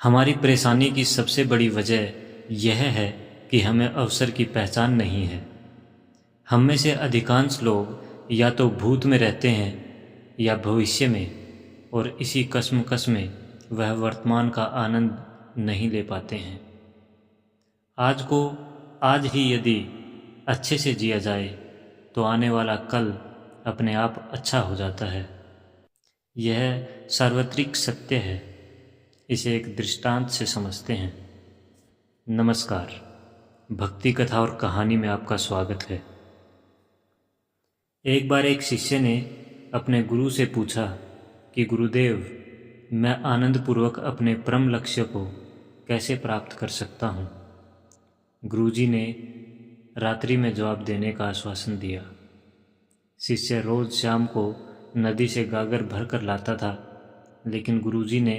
हमारी परेशानी की सबसे बड़ी वजह यह है कि हमें अवसर की पहचान नहीं है। हम में से अधिकांश लोग या तो भूत में रहते हैं या भविष्य में, और इसी कश्मकश में वह वर्तमान का आनंद नहीं ले पाते हैं। आज को आज ही यदि अच्छे से जिया जाए तो आने वाला कल अपने आप अच्छा हो जाता है। यह सार्वत्रिक सत्य है। इसे एक दृष्टांत से समझते हैं। नमस्कार, भक्ति कथा और कहानी में आपका स्वागत है। एक बार एक शिष्य ने अपने गुरु से पूछा कि गुरुदेव, मैं आनंदपूर्वक अपने परम लक्ष्य को कैसे प्राप्त कर सकता हूँ। गुरुजी ने रात्रि में जवाब देने का आश्वासन दिया। शिष्य रोज शाम को नदी से गागर भर कर लाता था, लेकिन गुरुजी ने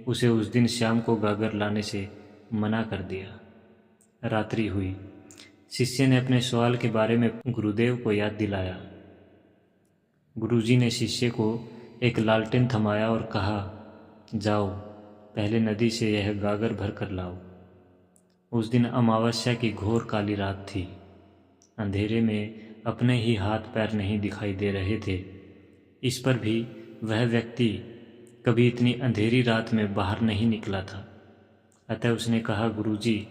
उसे उस दिन शाम को गागर लाने से मना कर दिया। रात्रि हुई। शिष्य ने अपने सवाल के बारे में गुरुदेव को याद दिलाया। गुरुजी ने शिष्य को एक लालटेन थमाया और कहा, जाओ, पहले नदी से यह गागर भर कर लाओ। उस दिन अमावस्या की घोर काली रात थी। अंधेरे में अपने ही हाथ पैर नहीं दिखाई दे रहे थे। इस पर भी वह व्यक्ति कभी इतनी अंधेरी रात में बाहर नहीं निकला था। अतः उसने कहा, गुरुजी,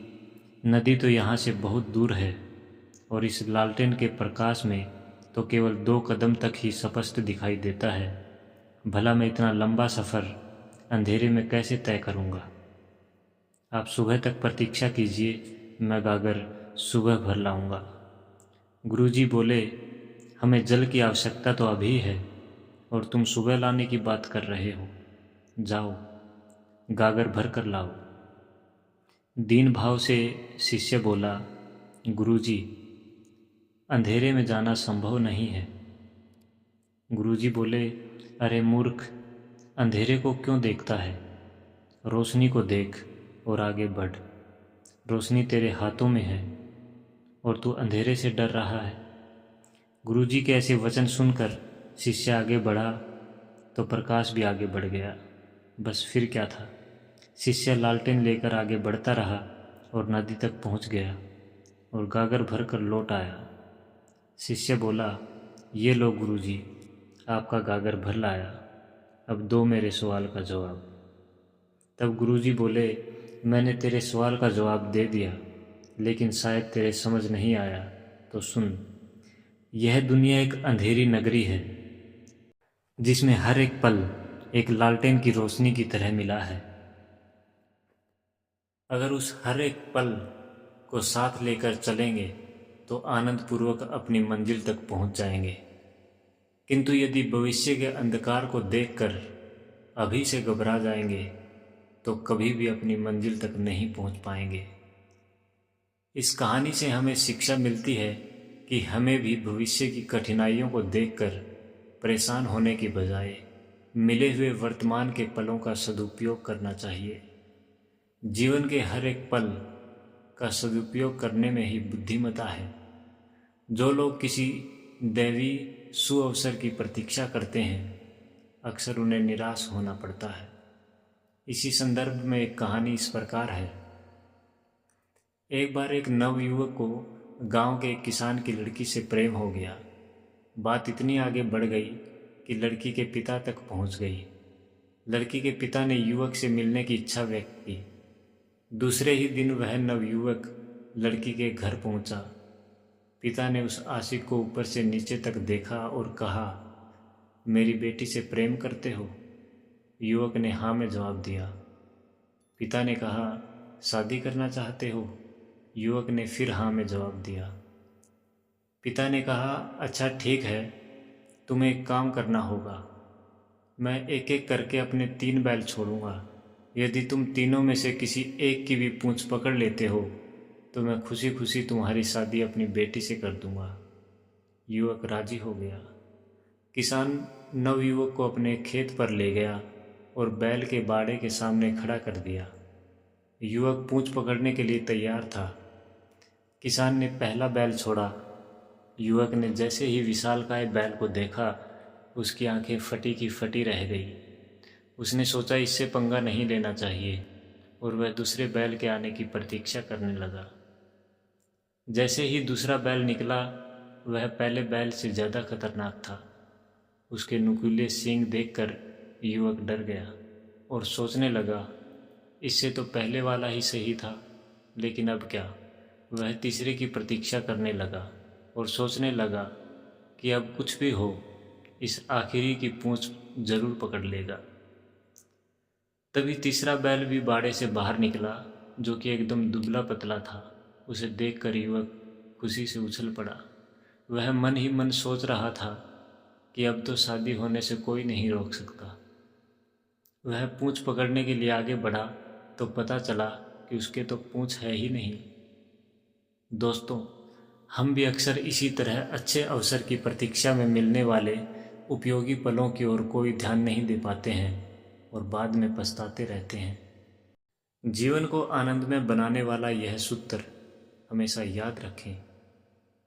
नदी तो यहाँ से बहुत दूर है और इस लालटेन के प्रकाश में तो केवल 2 कदम तक ही स्पष्ट दिखाई देता है। भला मैं इतना लंबा सफ़र अंधेरे में कैसे तय करूँगा। आप सुबह तक प्रतीक्षा कीजिए, मैं गागर सुबह भर लाऊंगा। गुरुजी बोले, हमें जल की आवश्यकता तो अभी है और तुम सुबह लाने की बात कर रहे हो। जाओ, गागर भर कर लाओ। दीन भाव से शिष्य बोला, गुरुजी, अंधेरे में जाना संभव नहीं है। गुरुजी बोले, अरे मूर्ख, अंधेरे को क्यों देखता है? रोशनी को देख और आगे बढ़। रोशनी तेरे हाथों में है और तू अंधेरे से डर रहा है। गुरुजी के ऐसे वचन सुनकर शिष्य आगे बढ़ा तो प्रकाश भी आगे बढ़ गया। बस फिर क्या था। शिष्य लालटेन लेकर आगे बढ़ता रहा और नदी तक पहुंच गया और गागर भर कर लौट आया। शिष्य बोला, ये लो गुरुजी, आपका गागर भर लाया। अब दो मेरे सवाल का जवाब। तब गुरुजी बोले, मैंने तेरे सवाल का जवाब दे दिया, लेकिन शायद तेरे समझ नहीं आया, तो सुन। यह दुनिया एक अंधेरी नगरी है जिसमें हर एक पल एक लालटेन की रोशनी की तरह मिला है। अगर उस हर एक पल को साथ लेकर चलेंगे तो आनंदपूर्वक अपनी मंजिल तक पहुंच जाएंगे। किंतु यदि भविष्य के अंधकार को देखकर अभी से घबरा जाएंगे तो कभी भी अपनी मंजिल तक नहीं पहुंच पाएंगे। इस कहानी से हमें शिक्षा मिलती है कि हमें भी भविष्य की कठिनाइयों को देखकर परेशान होने की बजाय मिले हुए वर्तमान के पलों का सदुपयोग करना चाहिए। जीवन के हर एक पल का सदुपयोग करने में ही बुद्धिमत्ता है। जो लोग किसी दैवी सुअवसर की प्रतीक्षा करते हैं, अक्सर उन्हें निराश होना पड़ता है। इसी संदर्भ में एक कहानी इस प्रकार है। एक बार एक नवयुवक को गांव के एक किसान की लड़की से प्रेम हो गया। बात इतनी आगे बढ़ गई कि लड़की के पिता तक पहुंच गई। लड़की के पिता ने युवक से मिलने की इच्छा व्यक्त की। दूसरे ही दिन वह नवयुवक लड़की के घर पहुंचा। पिता ने उस आशिक को ऊपर से नीचे तक देखा और कहा, मेरी बेटी से प्रेम करते हो? युवक ने हाँ में जवाब दिया। पिता ने कहा, शादी करना चाहते हो? युवक ने फिर हाँ में जवाब दिया। पिता ने कहा, अच्छा ठीक है, तुम्हें एक काम करना होगा। मैं एक एक करके अपने 3 बैल छोड़ूंगा। यदि तुम तीनों में से किसी एक की भी पूंछ पकड़ लेते हो तो मैं खुशी खुशी तुम्हारी शादी अपनी बेटी से कर दूंगा। युवक राजी हो गया। किसान नवयुवक को अपने खेत पर ले गया और बैल के बाड़े के सामने खड़ा कर दिया। युवक पूंछ पकड़ने के लिए तैयार था। किसान ने पहला बैल छोड़ा। युवक ने जैसे ही विशालकाय बैल को देखा, उसकी आंखें फटी की फटी रह गई। उसने सोचा, इससे पंगा नहीं लेना चाहिए, और वह दूसरे बैल के आने की प्रतीक्षा करने लगा। जैसे ही दूसरा बैल निकला, वह पहले बैल से ज़्यादा खतरनाक था। उसके नुकीले सींग देखकर युवक डर गया और सोचने लगा, इससे तो पहले वाला ही सही था, लेकिन अब क्या। वह तीसरे की प्रतीक्षा करने लगा और सोचने लगा कि अब कुछ भी हो, इस आखिरी की पूंछ जरूर पकड़ लेगा। तभी तीसरा बैल भी बाड़े से बाहर निकला, जो कि एकदम दुबला पतला था। उसे देखकर युवक खुशी से उछल पड़ा। वह मन ही मन सोच रहा था कि अब तो शादी होने से कोई नहीं रोक सकता। वह पूंछ पकड़ने के लिए आगे बढ़ा तो पता चला कि उसके तो पूंछ है ही नहीं। दोस्तों, हम भी अक्सर इसी तरह अच्छे अवसर की प्रतीक्षा में मिलने वाले उपयोगी पलों की ओर कोई ध्यान नहीं दे पाते हैं और बाद में पछताते रहते हैं। जीवन को आनंदमय बनाने वाला यह सूत्र हमेशा याद रखें।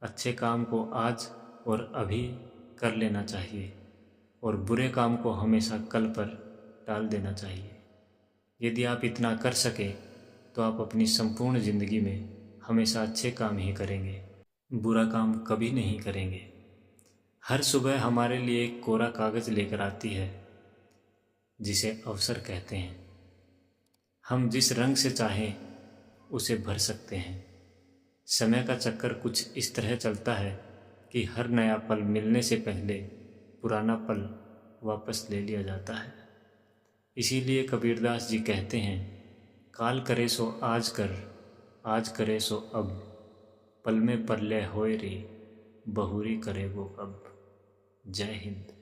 अच्छे काम को आज और अभी कर लेना चाहिए और बुरे काम को हमेशा कल पर टाल देना चाहिए। यदि आप इतना कर सकें तो आप अपनी संपूर्ण ज़िंदगी में हमेशा अच्छे काम ही करेंगे, बुरा काम कभी नहीं करेंगे। हर सुबह हमारे लिए एक कोरा कागज़ लेकर आती है, जिसे अवसर कहते हैं। हम जिस रंग से चाहें उसे भर सकते हैं। समय का चक्कर कुछ इस तरह चलता है कि हर नया पल मिलने से पहले पुराना पल वापस ले लिया जाता है। इसीलिए कबीरदास जी कहते हैं, काल करे सो आज कर, आज करे सो अब, पल में परलय होए रे, बहुरी करे वो अब। जय हिंद।